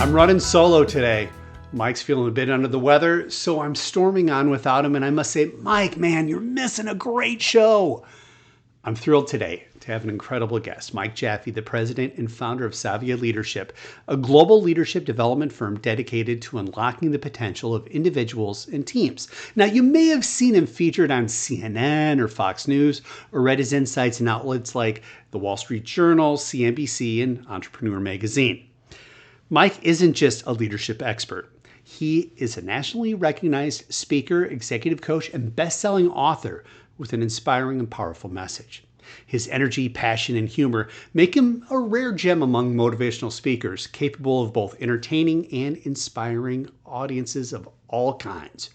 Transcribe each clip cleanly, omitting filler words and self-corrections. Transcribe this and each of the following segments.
I'm running solo today. Mike's feeling a bit under the weather, so I'm storming on without him. And I must say, Mike, man, you're missing a great show. I'm thrilled today to have an incredible guest, Mike Jaffe, the president and founder of SAVIA Leadership, a global leadership development firm dedicated to unlocking the potential of individuals and teams. Now, you may have seen him featured on CNN or Fox News, or read his insights in outlets like the Wall Street Journal, CNBC, and Entrepreneur Magazine. Mike isn't just a leadership expert. He is a nationally recognized speaker, executive coach, and best-selling author with an inspiring and powerful message. His energy, passion, and humor make him a rare gem among motivational speakers, capable of both entertaining and inspiring audiences of all kinds.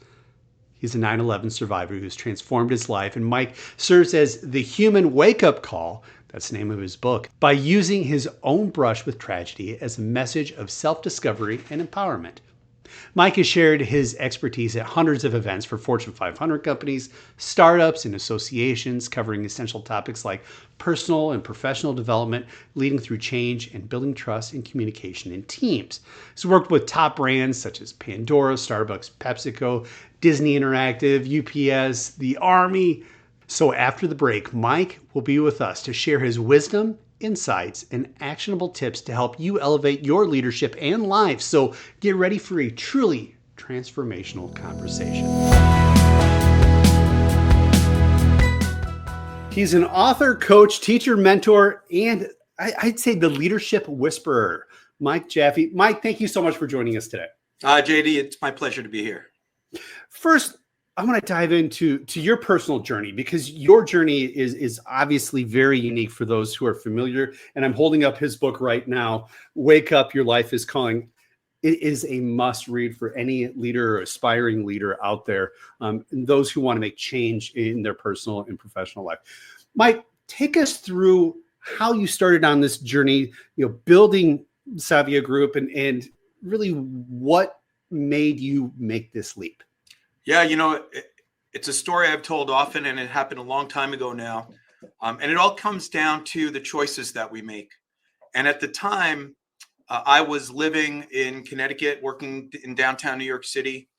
He's a 9/11 survivor who's transformed his life, and Mike serves as the human wake-up call, that's the name of his book, by using his own brush with tragedy as a message of self-discovery and empowerment. Mike has shared his expertise at hundreds of events for Fortune 500 companies, startups, and associations, covering essential topics like personal and professional development, leading through change, and building trust and communication in teams. He's worked with top brands such as Pandora, Starbucks, PepsiCo, Disney Interactive, UPS, the Army. So after the break, Mike will be with us to share his wisdom, insights, and actionable tips to help you elevate your leadership and life. So get ready for a truly transformational conversation. He's an author, coach, teacher, mentor, and I'd say the leadership whisperer, Mike Jaffe. Mike, thank you so much for joining us today. JD, it's my pleasure to be here. First, I want to dive into your personal journey, because your journey is obviously very unique for those who are familiar. And I'm holding up his book right now, Wake Up, Your Life is Calling. It is a must read for any leader or aspiring leader out there, and those who want to make change in their personal and professional life. Mike, take us through how you started on this journey, building SAVIA Group, and really what made you make this leap. Yeah, it's a story I've told often, and it happened a long time ago now. And it all comes down to the choices that we make. And at the time, I was living in Connecticut, working in downtown New York City.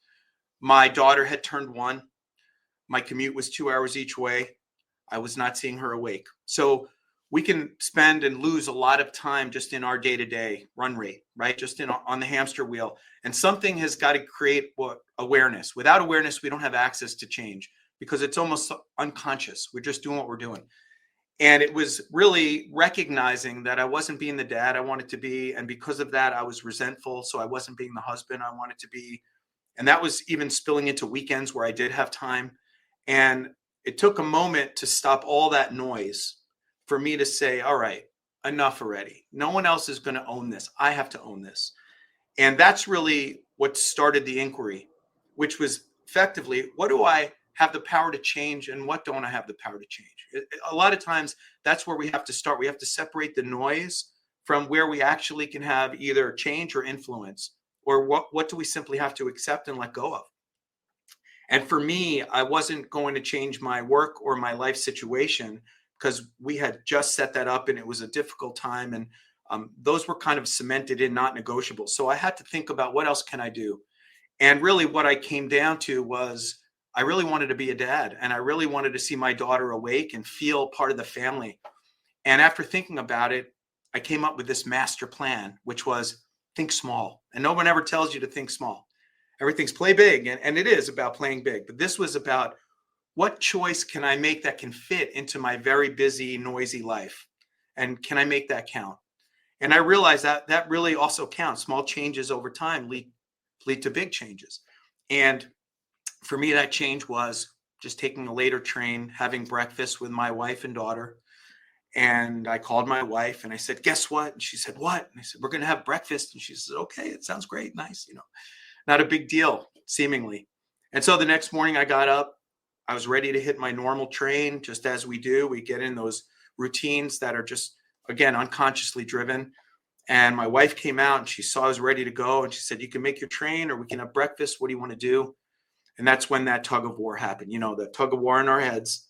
My daughter had turned 1. My commute was 2 hours each way. I was not seeing her awake. So we can spend and lose a lot of time just in our day-to-day run rate, right? Just on the hamster wheel. And something has got to create awareness. Without awareness, we don't have access to change, because it's almost unconscious. We're just doing what we're doing. And it was really recognizing that I wasn't being the dad I wanted to be. And because of that, I was resentful. So I wasn't being the husband I wanted to be. And that was even spilling into weekends where I did have time. And it took a moment to stop all that noise for me to say, all right, enough already. No one else is going to own this. I have to own this. And that's really what started the inquiry, which was effectively, what do I have the power to change, and what don't I have the power to change? A lot of times that's where we have to start. We have to separate the noise from where we actually can have either change or influence, or what do we simply have to accept and let go of? And for me, I wasn't going to change my work or my life situation, because we had just set that up and it was a difficult time. And those were kind of cemented in, not negotiable. So I had to think about, what else can I do? And really what I came down to was, I really wanted to be a dad, and I really wanted to see my daughter awake and feel part of the family. And after thinking about it, I came up with this master plan, which was think small. And no one ever tells you to think small. Everything's play big. And it is about playing big. But this was about, what choice can I make that can fit into my very busy, noisy life? And can I make that count? And I realized that that really also counts. Small changes over time lead to big changes. And for me, that change was just taking a later train, having breakfast with my wife and daughter. And I called my wife and I said, guess what? And she said, what? And I said, we're going to have breakfast. And she said, okay, it sounds great. Nice. Not a big deal, seemingly. And so the next morning I got up. I was ready to hit my normal train, just as we do. We get in those routines that are just, again, unconsciously driven. And my wife came out and she saw I was ready to go. And she said, you can make your train, or we can have breakfast. What do you want to do? And that's when that tug of war happened. The tug of war in our heads.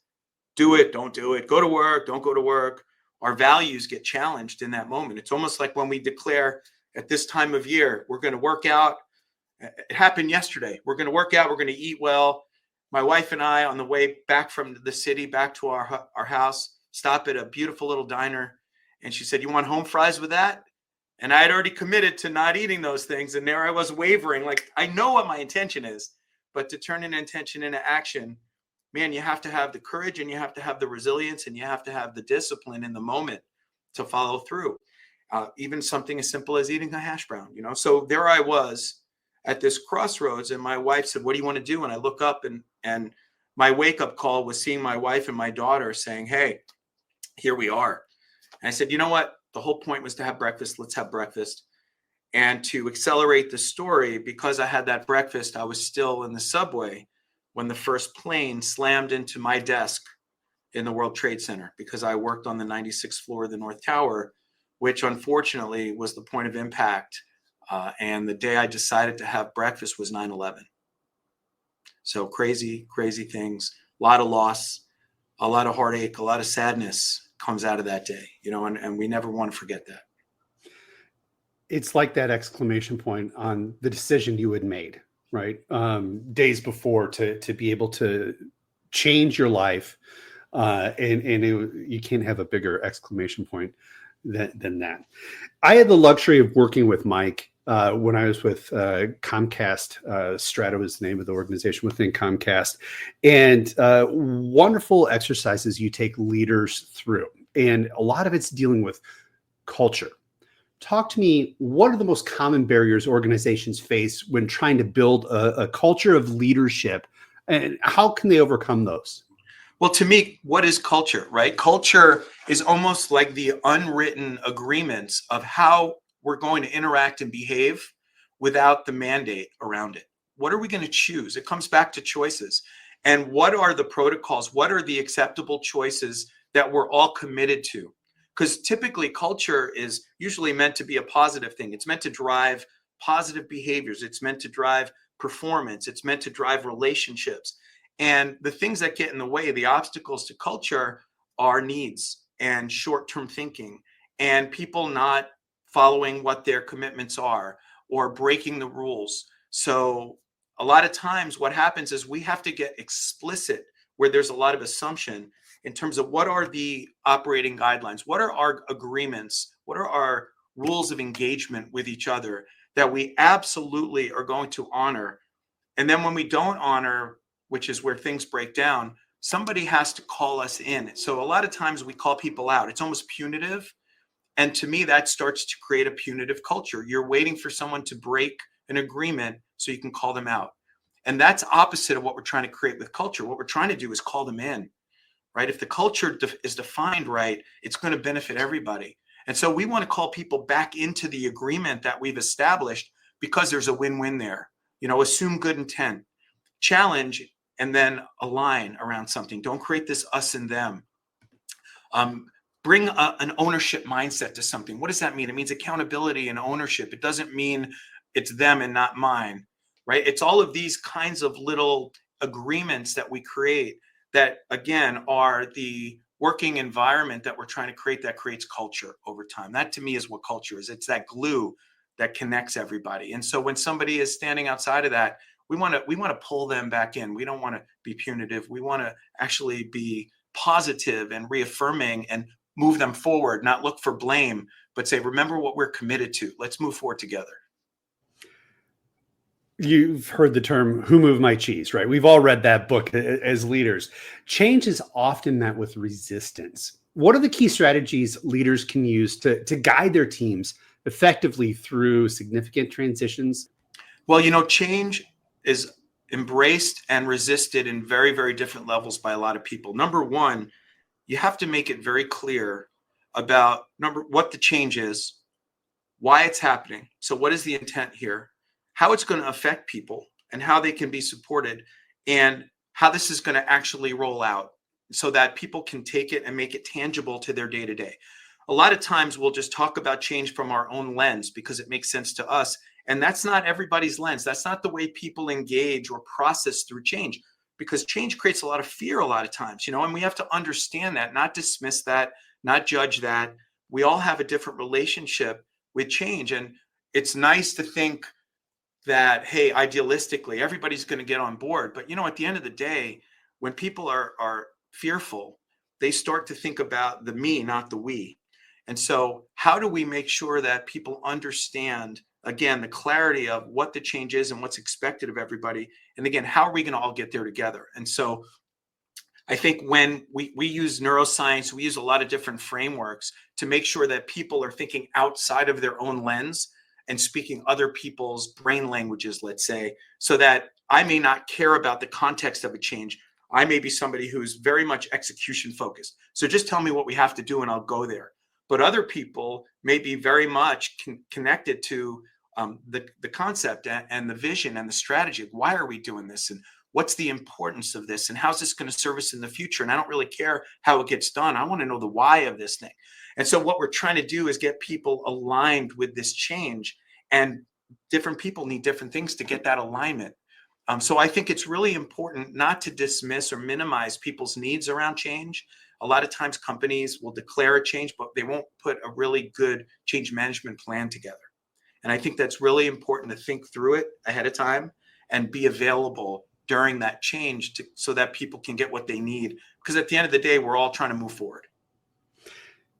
Do it, don't do it. Go to work, don't go to work. Our values get challenged in that moment. It's almost like when we declare at this time of year, we're going to work out. It happened yesterday. We're going to work out. We're going to eat well. My wife and I, on the way back from the city, back to our house, stop at a beautiful little diner. And she said, "You want home fries with that?" And I had already committed to not eating those things. And there I was wavering. Like, I know what my intention is, but to turn an intention into action, man, you have to have the courage, and you have to have the resilience, and you have to have the discipline in the moment to follow through. Even something as simple as eating a hash brown, So there I was at this crossroads, and my wife said, "What do you want to do?" And I look up, and my wake up call was seeing my wife and my daughter saying, "Hey, here we are." And I said, "You know what? The whole point was to have breakfast. Let's have breakfast." And to accelerate the story, because I had that breakfast, I was still in the subway when the first plane slammed into my desk in the World Trade Center, because I worked on the 96th floor of the North Tower, which unfortunately was the point of impact. And the day I decided to have breakfast was 9/11. So crazy, crazy things, a lot of loss, a lot of heartache, a lot of sadness comes out of that day, and we never want to forget that. It's like that exclamation point on the decision you had made, right? Days before to be able to change your life. You can't have a bigger exclamation point than that. I had the luxury of working with Mike when I was with Comcast. Strata was the name of the organization within Comcast, and wonderful exercises you take leaders through. And a lot of it's dealing with culture. Talk to me, what are the most common barriers organizations face when trying to build a culture of leadership, and how can they overcome those? Well, to me, what is culture, right? Culture is almost like the unwritten agreements of how we're going to interact and behave without the mandate around it. What are we going to choose? It comes back to choices. And what are the protocols? What are the acceptable choices that we're all committed to? Because typically culture is usually meant to be a positive thing. It's meant to drive positive behaviors. It's meant to drive performance. It's meant to drive relationships. And the things that get in the way, the obstacles to culture, are needs and short-term thinking and people not following what their commitments are or breaking the rules. So a lot of times what happens is we have to get explicit where there's a lot of assumption in terms of what are the operating guidelines, what are our agreements, what are our rules of engagement with each other that we absolutely are going to honor. And then when we don't honor, which is where things break down, somebody has to call us in. So a lot of times we call people out. It's almost punitive. And to me, that starts to create a punitive culture. You're waiting for someone to break an agreement so you can call them out. And that's opposite of what we're trying to create with culture. What we're trying to do is call them in, right? If the culture is defined right, it's going to benefit everybody. And so we want to call people back into the agreement that we've established because there's a win-win there. Assume good intent, challenge, and then align around something. Don't create this us and them. Bring an ownership mindset to something. What does that mean? It means accountability and ownership. It doesn't mean it's them and not mine, right? It's all of these kinds of little agreements that we create that, again, are the working environment that we're trying to create that creates culture over time. That, to me, is what culture is. It's that glue that connects everybody. And so when somebody is standing outside of that, we want to pull them back in. We don't want to be punitive. We want to actually be positive and reaffirming and move them forward, not look for blame, but say, remember what we're committed to. Let's move forward together. You've heard the term "who moved my cheese," right? We've all read that book as leaders. Change is often met with resistance. What are the key strategies leaders can use to guide their teams effectively through significant transitions? Well, change is embraced and resisted in very, very different levels by a lot of people. Number one, you have to make it very clear about what the change is, why it's happening. So what is the intent here, how it's going to affect people and how they can be supported, and how this is going to actually roll out so that people can take it and make it tangible to their day-to-day. A lot of times we'll just talk about change from our own lens because it makes sense to us. And that's not everybody's lens. That's not the way people engage or process through change, because change creates a lot of fear a lot of times, and we have to understand that, not dismiss that, not judge that. We all have a different relationship with change. And it's nice to think that, hey, idealistically, everybody's going to get on board. But, at the end of the day, when people are fearful, they start to think about the me, not the we. And so how do we make sure that people understand, again, the clarity of what the change is and what's expected of everybody? And again, how are we going to all get there together? And so I think when we use neuroscience, we use a lot of different frameworks to make sure that people are thinking outside of their own lens and speaking other people's brain languages, let's say, so that I may not care about the context of a change. I may be somebody who's very much execution focused. So just tell me what we have to do and I'll go there. But other people may be very much connected to the concept and the vision and the strategy. Why are we doing this? And what's the importance of this? And how's this going to serve us in the future? And I don't really care how it gets done. I want to know the why of this thing. And so what we're trying to do is get people aligned with this change. And different people need different things to get that alignment. So I think it's really important not to dismiss or minimize people's needs around change. A lot of times companies will declare a change, but they won't put a really good change management plan together. And I think that's really important to think through it ahead of time and be available during that change so that people can get what they need. Because at the end of the day, we're all trying to move forward.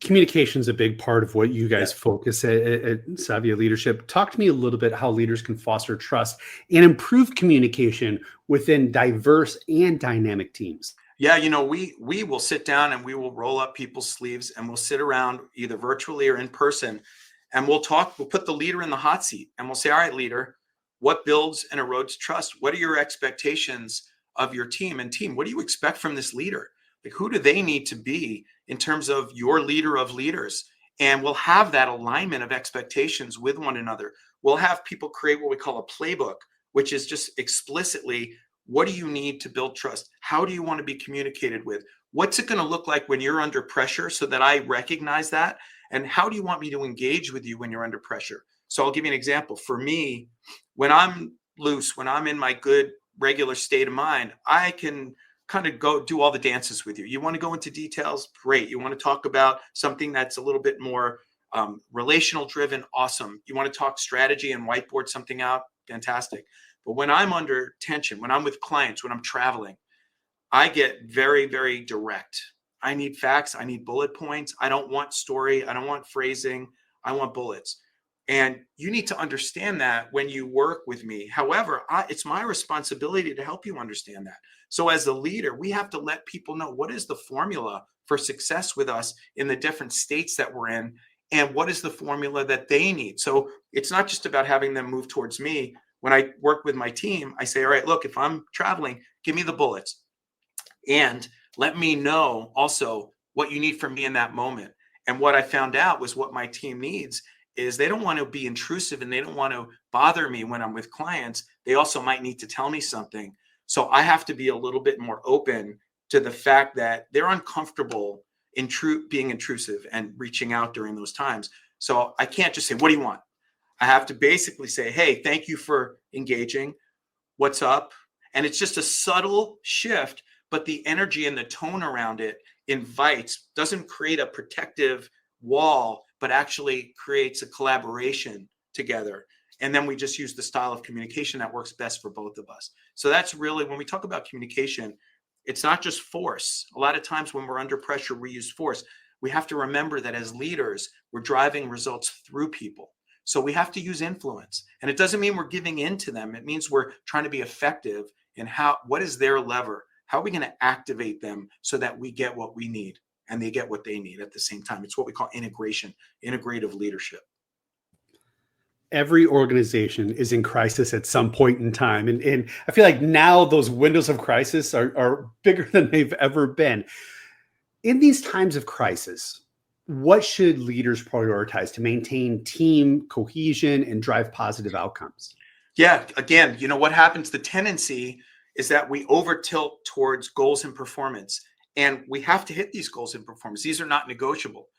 Communication is a big part of what you guys focus at SAVIA Leadership. Talk to me a little bit how leaders can foster trust and improve communication within diverse and dynamic teams. Yeah, we will sit down and we will roll up people's sleeves and we'll sit around either virtually or in person and we'll talk. We'll put the leader in the hot seat and we'll say, all right, leader, what builds and erodes trust? What are your expectations of your team? And team, what do you expect from this leader? Like, who do they need to be in terms of your leader of leaders? And we'll have that alignment of expectations with one another. We'll have people create what we call a playbook, which is just explicitly, what do you need to build trust? How do you want to be communicated with? What's it going to look like when you're under pressure so that I recognize that? And how do you want me to engage with you when you're under pressure? So I'll give you an example. For me, when I'm loose, when I'm in my good regular state of mind, I can kind of go do all the dances with you. You want to go into details? Great. You want to talk about something that's a little bit more relational driven? Awesome. You want to talk strategy and whiteboard something out? Fantastic. But when I'm under tension, when I'm with clients, when I'm traveling, I get very, very direct. I need facts. I need bullet points. I don't want story. I don't want phrasing. I want bullets. And you need to understand that when you work with me. However, it's my responsibility to help you understand that. So as a leader, we have to let people know what is the formula for success with us in the different states that we're in, and what is the formula that they need. So it's not just about having them move towards me. When I work with my team, I say, all right, look, if I'm traveling, give me the bullets and let me know also what you need from me in that moment. And what I found out was what my team needs is they don't want to be intrusive and they don't want to bother me when I'm with clients. They also might need to tell me something. So I have to be a little bit more open to the fact that they're uncomfortable being intrusive and reaching out during those times. So I can't just say, what do you want? I have to basically say, hey, thank you for engaging. What's up? And it's just a subtle shift, but the energy and the tone around it doesn't create a protective wall, but actually creates a collaboration together. And then we just use the style of communication that works best for both of us. So that's really, when we talk about communication, it's not just force. A lot of times when we're under pressure, we use force. We have to remember that as leaders, we're driving results through people. So we have to use influence. And it doesn't mean we're giving in to them. It means we're trying to be effective in what is their lever? How are we going to activate them so that we get what we need and they get what they need at the same time? It's what we call integration, integrative leadership. Every organization is in crisis at some point in time. And I feel like now those windows of crisis are bigger than they've ever been. In these times of crisis, what should leaders prioritize to maintain team cohesion and drive positive outcomes? Yeah, again, what happens, the tendency is that we over tilt towards goals and performance. And we have to hit these goals and performance. These are not negotiable.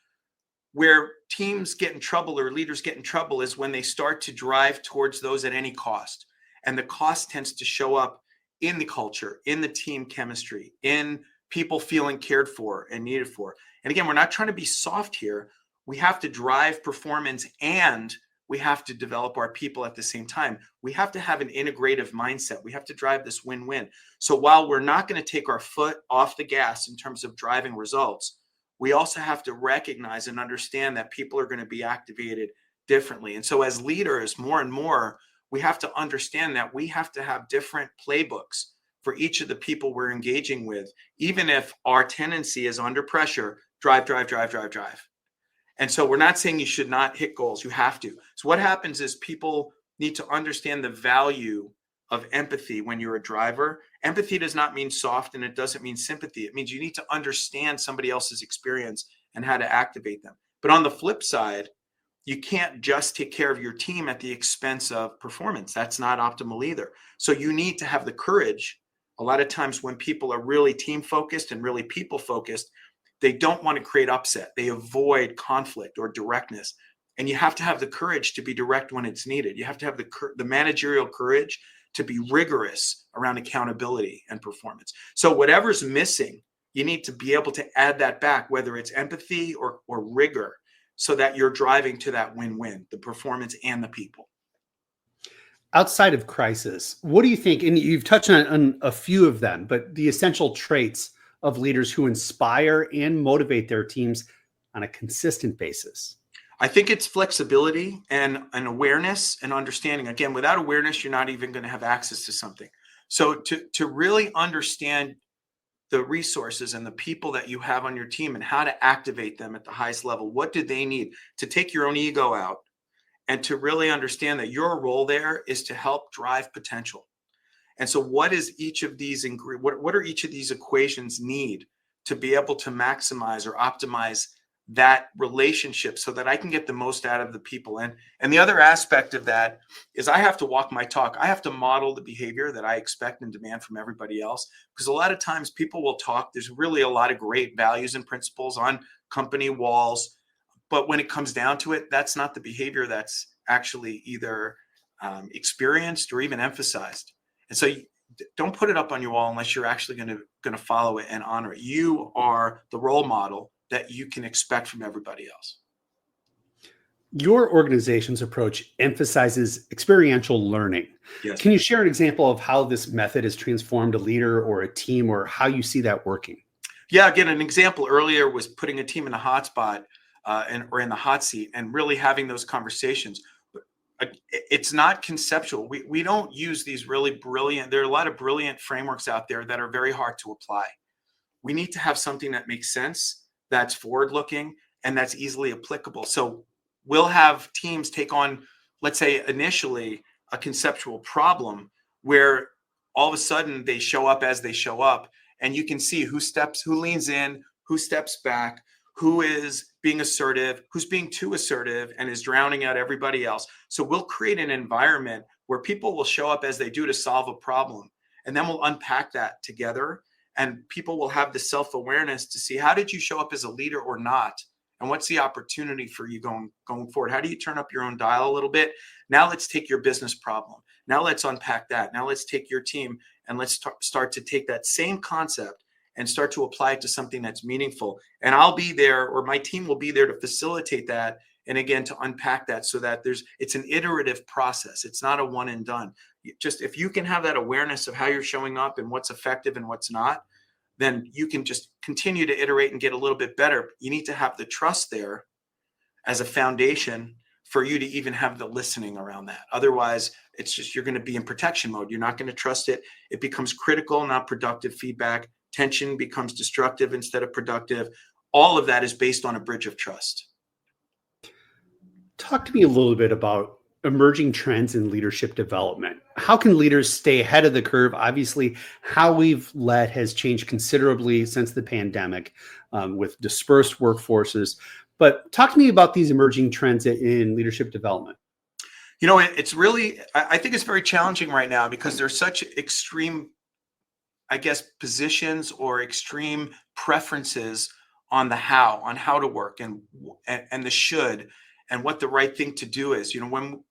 Where teams get in trouble or leaders get in trouble is when they start to drive towards those at any cost. And the cost tends to show up in the culture, in the team chemistry, in people feeling cared for and needed for. And again, we're not trying to be soft here. We have to drive performance and we have to develop our people at the same time. We have to have an integrative mindset. We have to drive this win-win. So while we're not going to take our foot off the gas in terms of driving results, we also have to recognize and understand that people are going to be activated differently. And so as leaders, more and more, we have to understand that we have to have different playbooks for each of the people we're engaging with, even if our tendency is under pressure, drive, drive, drive, drive, drive. And so we're not saying you should not hit goals. You have to. So what happens is people need to understand the value of empathy when you're a driver. Empathy does not mean soft, and it doesn't mean sympathy. It means you need to understand somebody else's experience and how to activate them. But on the flip side, you can't just take care of your team at the expense of performance. That's not optimal either. So you need to have the courage. A lot of times when people are really team focused and really people focused, they don't want to create upset. They avoid conflict or directness. And you have to have the courage to be direct when it's needed. You have to have the managerial courage to be rigorous around accountability and performance. So whatever's missing, you need to be able to add that back, whether it's empathy or rigor, so that you're driving to that win-win, the performance and the people. Outside of crisis, what do you think, and you've touched on a few of them, but the essential traits of leaders who inspire and motivate their teams on a consistent basis? I think it's flexibility and awareness and understanding. Again, without awareness, you're not even going to have access to something. So to really understand the resources and the people that you have on your team and how to activate them at the highest level, what do they need to take your own ego out, and to really understand that your role there is to help drive potential. And so what is each of these, what are each of these equations need to be able to maximize or optimize that relationship so that I can get the most out of the people? And the other aspect of that is I have to walk my talk. I have to model the behavior that I expect and demand from everybody else, because a lot of times people will talk. There's really a lot of great values and principles on company walls, but when it comes down to it, that's not the behavior that's actually either experienced or even emphasized. And so don't put it up on your wall unless you're actually going to follow it and honor it. You are the role model that you can expect from everybody else. Your organization's approach emphasizes experiential learning. Yes. Can you share an example of how this method has transformed a leader or a team, or how you see that working? Yeah, again, an example earlier was putting a team in a hot spot or in the hot seat and really having those conversations. It's not conceptual. We don't use these really brilliant, there are a lot of brilliant frameworks out there that are very hard to apply. We need to have something that makes sense, that's forward looking, and that's easily applicable. So we'll have teams take on, let's say initially, a conceptual problem where all of a sudden they show up as they show up, and you can see who leans in, who steps back, who is being assertive, who's being too assertive and is drowning out everybody else. So we'll create an environment where people will show up as they do to solve a problem. And then we'll unpack that together, and people will have the self-awareness to see, how did you show up as a leader or not? And what's the opportunity for you going forward? How do you turn up your own dial a little bit? Now let's take your business problem. Now let's unpack that. Now let's take your team and let's start to take that same concept and start to apply it to something that's meaningful. And I'll be there, or my team will be there to facilitate that. And again, to unpack that so that it's an iterative process. It's not a one and done. Just if you can have that awareness of how you're showing up and what's effective and what's not, then you can just continue to iterate and get a little bit better. You need to have the trust there as a foundation for you to even have the listening around that. Otherwise, it's just, you're going to be in protection mode. You're not going to trust it. It becomes critical, not productive feedback. Tension becomes destructive instead of productive. All of that is based on a bridge of trust. Talk to me a little bit about emerging trends in leadership development. How can leaders stay ahead of the curve? Obviously, how we've led has changed considerably since the pandemic, with dispersed workforces. But talk to me about these emerging trends in leadership development. You know, it's really, I think it's very challenging right now because there's such extreme, I guess, positions or extreme preferences on how to work and the should, and what the right thing to do is. You know, when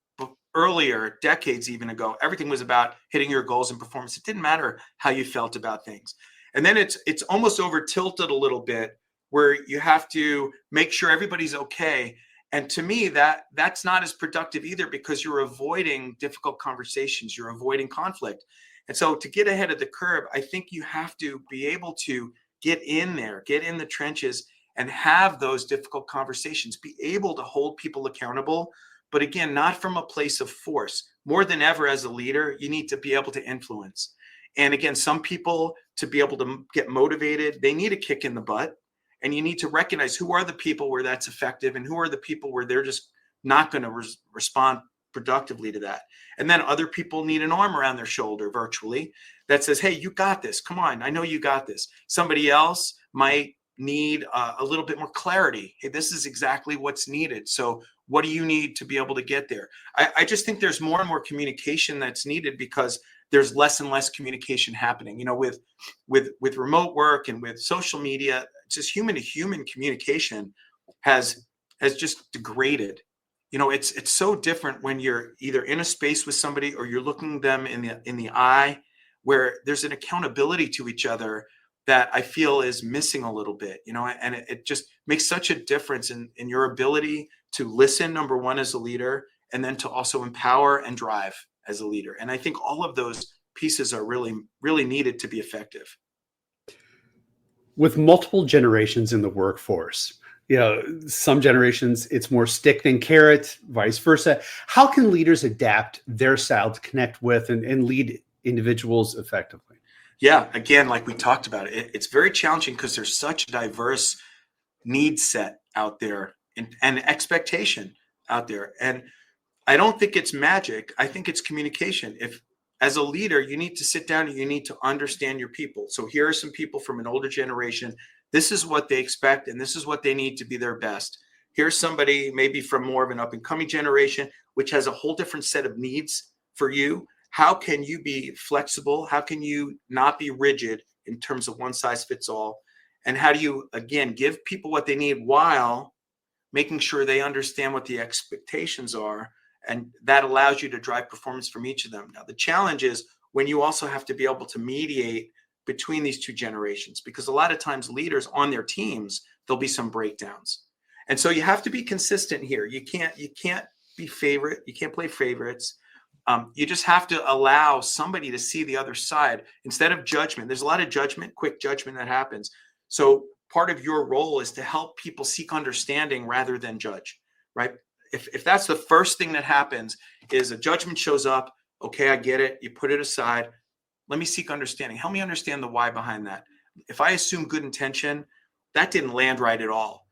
earlier, decades even ago, everything was about hitting your goals and performance. It didn't matter how you felt about things. And then it's almost over tilted a little bit, where you have to make sure everybody's okay. And to me, that's not as productive either, because you're avoiding difficult conversations, you're avoiding conflict. And so to get ahead of the curve, I think you have to be able to get in there, get in the trenches, and have those difficult conversations, be able to hold people accountable. But again, not from a place of force. More than ever as a leader, you need to be able to influence. And again, some people, to be able to get motivated, they need a kick in the butt. And you need to recognize who are the people where that's effective and who are the people where they're just not going to respond productively to that. And then other people need an arm around their shoulder virtually that says, hey, you got this. Come on. I know you got this. Somebody else might need a little bit more clarity. Hey, this is exactly what's needed. So what do you need to be able to get there? I just think there's more and more communication that's needed, because there's less and less communication happening, with remote work and with social media. Just human to human communication has just degraded. It's so different when you're either in a space with somebody or you're looking them in the eye, where there's an accountability to each other that I feel is missing a little bit, and it just makes such a difference in your ability to listen, number one, as a leader, and then to also empower and drive as a leader. And I think all of those pieces are really, really needed to be effective. With multiple generations in the workforce, some generations it's more stick than carrot, vice versa. How can leaders adapt their style to connect with and lead individuals effectively? Yeah, again, like we talked about, it's very challenging because there's such a diverse need set out there, and expectation out there. And I don't think it's magic. I think it's communication. If, as a leader, you need to sit down and you need to understand your people. So here are some people from an older generation. This is what they expect, and this is what they need to be their best. Here's somebody maybe from more of an up and coming generation, which has a whole different set of needs for you. How can you be flexible? How can you not be rigid in terms of one size fits all? And how do you, again, give people what they need while making sure they understand what the expectations are? And that allows you to drive performance from each of them. Now, the challenge is when you also have to be able to mediate between these two generations, because a lot of times leaders on their teams, there'll be some breakdowns. And so you have to be consistent here. You can't be favorite. You can't play favorites. You just have to allow somebody to see the other side instead of judgment. There's a lot of judgment, quick judgment that happens. So part of your role is to help people seek understanding rather than judge, right? If that's the first thing that happens, is a judgment shows up, okay, I get it. You put it aside. Let me seek understanding. Help me understand the why behind that. If I assume good intention, that didn't land right at all.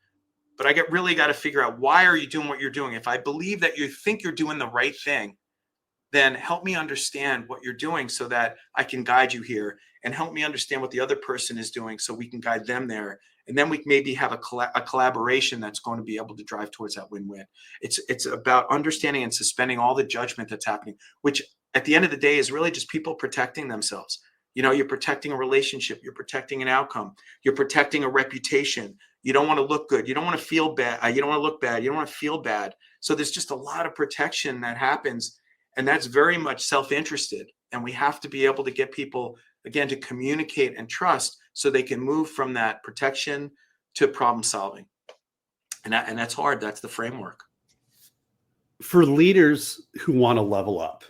But I really got to figure out, why are you doing what you're doing? If I believe that you think you're doing the right thing, then help me understand what you're doing so that I can guide you here, and help me understand what the other person is doing so we can guide them there. And then we maybe have a collaboration that's going to be able to drive towards that win-win. It's about understanding and suspending all the judgment that's happening, which at the end of the day is really just people protecting themselves. You're protecting a relationship, you're protecting an outcome, you're protecting a reputation. You don't want to look good. You don't want to feel bad. You don't want to look bad. You don't want to feel bad. So there's just a lot of protection that happens. And that's very much self-interested. And we have to be able to get people, again, to communicate and trust so they can move from that protection to problem solving. And that's hard. That's the framework. For leaders who want to level up,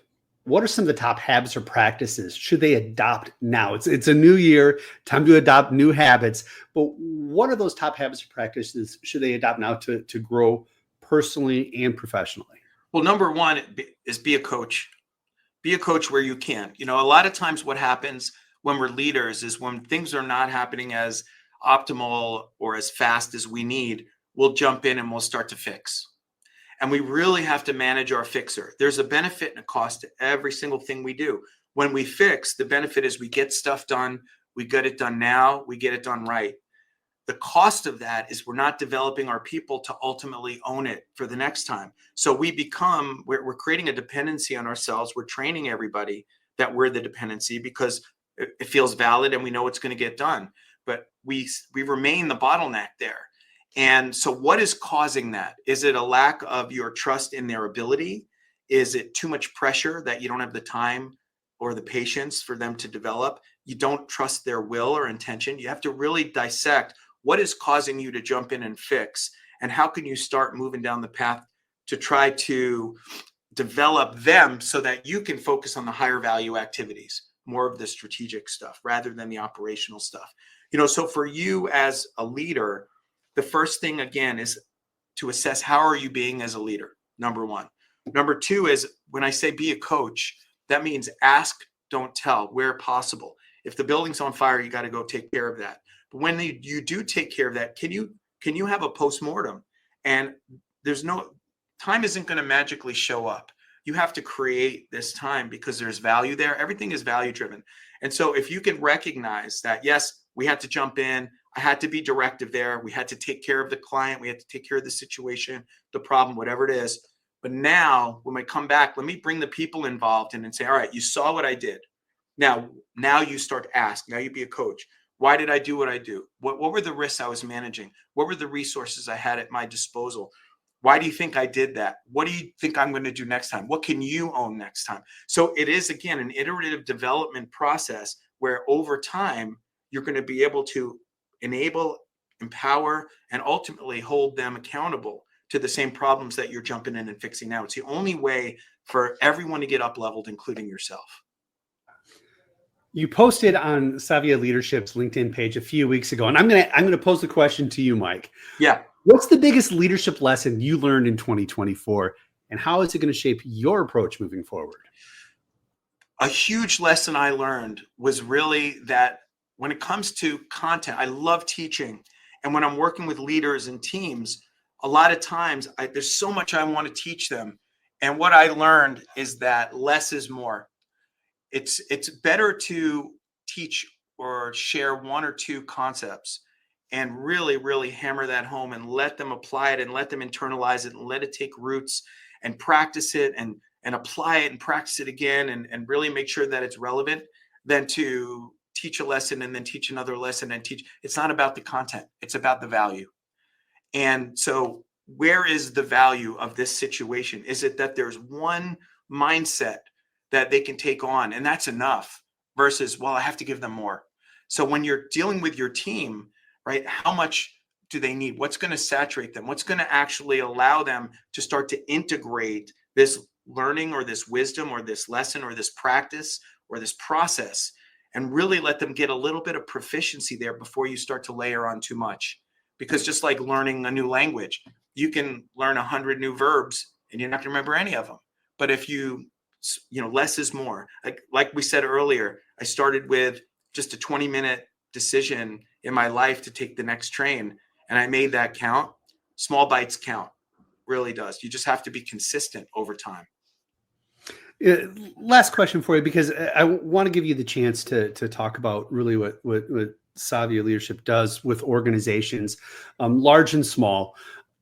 what are some of the top habits or practices should they adopt now? It's a new year, time to adopt new habits. But what are those top habits or practices should they adopt now to grow personally and professionally? Well, number one is be a coach. Be a coach where you can. A lot of times what happens when we're leaders is when things are not happening as optimal or as fast as we need, we'll jump in and we'll start to fix. And we really have to manage our fixer. There's a benefit and a cost to every single thing we do. When we fix, the benefit is we get stuff done. We get it done now. We get it done right. The cost of that is we're not developing our people to ultimately own it for the next time. So we're creating a dependency on ourselves. We're training everybody that we're the dependency because it feels valid and we know it's going to get done. But we remain the bottleneck there. And so what is causing that? Is it a lack of your trust in their ability? Is it too much pressure that you don't have the time or the patience for them to develop? You don't trust their will or intention? You have to really dissect what is causing you to jump in and fix, and how can you start moving down the path to try to develop them so that you can focus on the higher value activities, more of the strategic stuff rather than the operational stuff. So for you as a leader, the first thing again is to assess how are you being as a leader, number one. Number two is when I say be a coach, that means ask, don't tell, where possible. If the building's on fire, you got to go take care of that. But when you do take care of that, can you have a postmortem? And time isn't going to magically show up. You have to create this time because there's value there. Everything is value driven. And so if you can recognize that, yes, we had to jump in. I had to be directive there. We had to take care of the client. We had to take care of the situation, the problem, whatever it is. But now when we come back, let me bring the people involved in and say, all right, you saw what I did. Now you start to ask. Now you be a coach. Why did I do what I do? What were the risks I was managing? What were the resources I had at my disposal? Why do you think I did that? What do you think I'm going to do next time? What can you own next time? So it is, again, an iterative development process where over time, you're going to be able to enable, empower, and ultimately hold them accountable to the same problems that you're jumping in and fixing now. It's the only way for everyone to get up leveled, including yourself. You posted on SAVIA Leadership's LinkedIn page a few weeks ago, and I'm gonna pose the question to you, Mike. Yeah. What's the biggest leadership lesson you learned in 2024, and how is it going to shape your approach moving forward? A huge lesson I learned was really that when it comes to content, I love teaching. And when I'm working with leaders and teams, a lot of times there's so much I want to teach them. And what I learned is that less is more. It's better to teach or share one or two concepts and really, really hammer that home and let them apply it and let them internalize it and let it take roots and practice it and apply it and practice it again and really make sure that it's relevant than to teach a lesson and then teach another lesson and teach. It's not about the content. It's about the value. And so where is the value of this situation? Is it that there's one mindset that they can take on and that's enough versus, well, I have to give them more. So when you're dealing with your team, right, how much do they need? What's going to saturate them? What's going to actually allow them to start to integrate this learning or this wisdom or this lesson or this practice or this process and really let them get a little bit of proficiency there before you start to layer on too much? Because just like learning a new language, you can learn 100 new verbs and you're not going to remember any of them. But if less is more. Like we said earlier, I started with just a 20-minute decision in my life to take the next train, and I made that count. Small bites count, really does. You just have to be consistent over time. Last question for you, because I want to give you the chance to talk about really what SAVIA Leadership does with organizations, large and small.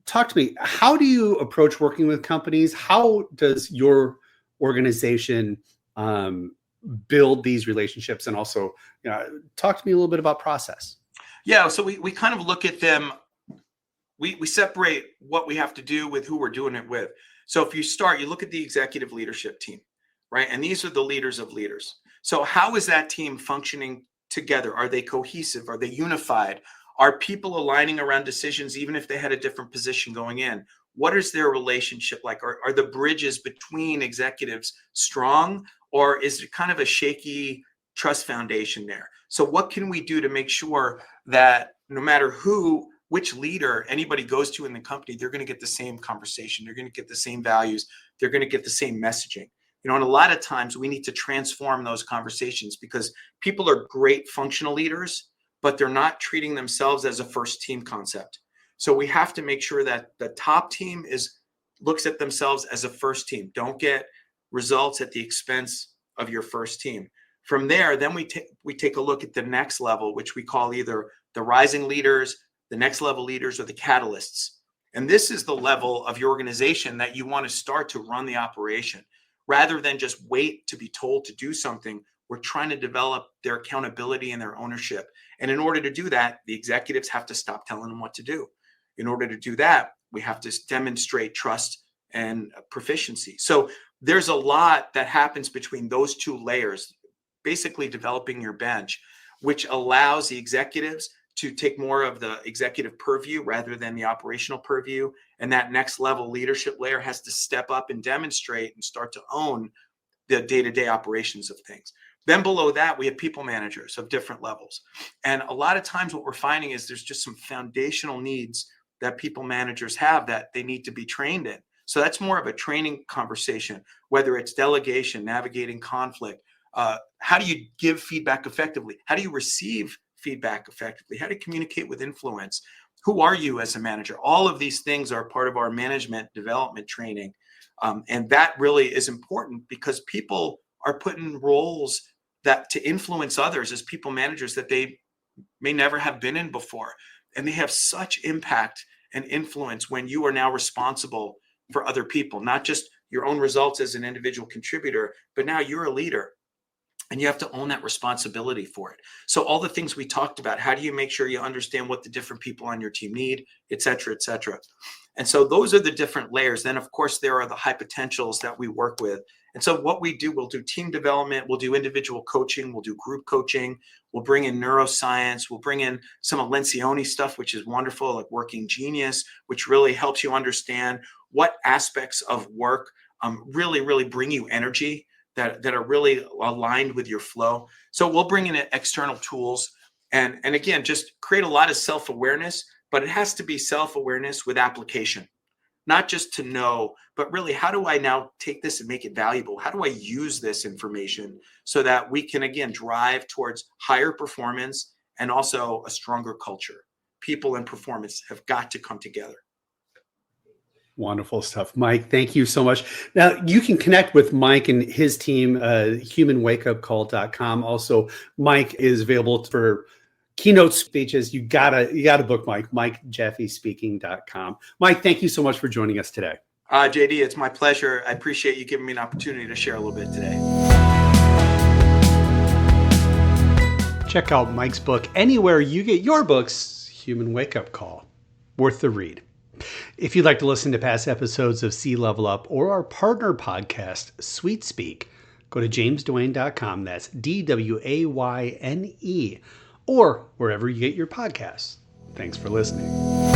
Talk to me. How do you approach working with companies? How does your organization build these relationships? And also, talk to me a little bit about process. Yeah, so we kind of look at them. We separate what we have to do with who we're doing it with. So if you look at the executive leadership team, right? And these are the leaders of leaders. So how is that team functioning together? Are they cohesive? Are they unified? Are people aligning around decisions even if they had a different position going in? What is their relationship like? Are the bridges between executives strong, or is it kind of a shaky trust foundation there? So what can we do to make sure that no matter which leader anybody goes to in the company, they're going to get the same conversation. They're going to get the same values. They're going to get the same messaging. And a lot of times we need to transform those conversations because people are great functional leaders, but they're not treating themselves as a first team concept. So we have to make sure that the top team looks at themselves as a first team. Don't get results at the expense of your first team. From there, then we take a look at the next level, which we call either the rising leaders, the next level leaders, or the catalysts. And this is the level of your organization that you want to start to run the operation. Rather than just wait to be told to do something, we're trying to develop their accountability and their ownership. And in order to do that, the executives have to stop telling them what to do. In order to do that, we have to demonstrate trust and proficiency. So there's a lot that happens between those two layers, basically developing your bench, which allows the executives to take more of the executive purview rather than the operational purview. And that next level leadership layer has to step up and demonstrate and start to own the day-to-day operations of things. Then below that, we have people managers of different levels. And a lot of times what we're finding is there's just some foundational needs that people managers have that they need to be trained in. So that's more of a training conversation, whether it's delegation, navigating conflict. How do you give feedback effectively? How do you receive feedback effectively? How do you communicate with influence? Who are you as a manager? All of these things are part of our management development training. And that really is important because people are put in roles that to influence others as people managers that they may never have been in before. And they have such impact and influence when you are now responsible for other people, not just your own results as an individual contributor, but now you're a leader and you have to own that responsibility for it. So all the things we talked about, how do you make sure you understand what the different people on your team need, et cetera, et cetera. And so those are the different layers. Then of course, there are the high potentials that we work with. And so what we do, we'll do team development, we'll do individual coaching, we'll do group coaching, we'll bring in neuroscience, we'll bring in some of Lencioni stuff, which is wonderful, like Working Genius, which really helps you understand what aspects of work really bring you energy that are really aligned with your flow. So we'll bring in external tools and again, just create a lot of self-awareness, but it has to be self-awareness with application. Not just to know, but really, how do I now take this and make it valuable? How do I use this information so that we can, again, drive towards higher performance and also a stronger culture? People and performance have got to come together. Wonderful stuff. Mike, thank you so much. Now, you can connect with Mike and his team, humanwakeupcall.com. Also, Mike is available for keynote speeches. You gotta book Mike, MikeJaffeSpeaking.com. Mike, thank you so much for joining us today. JD, it's my pleasure. I appreciate you giving me an opportunity to share a little bit today. Check out Mike's book anywhere you get your books, Human Wake Up Call. Worth the read. If you'd like to listen to past episodes of C-Level Up or our partner podcast, Sweet Speak, go to jamesdwayne.com. That's DWAYNE. Or wherever you get your podcasts. Thanks for listening.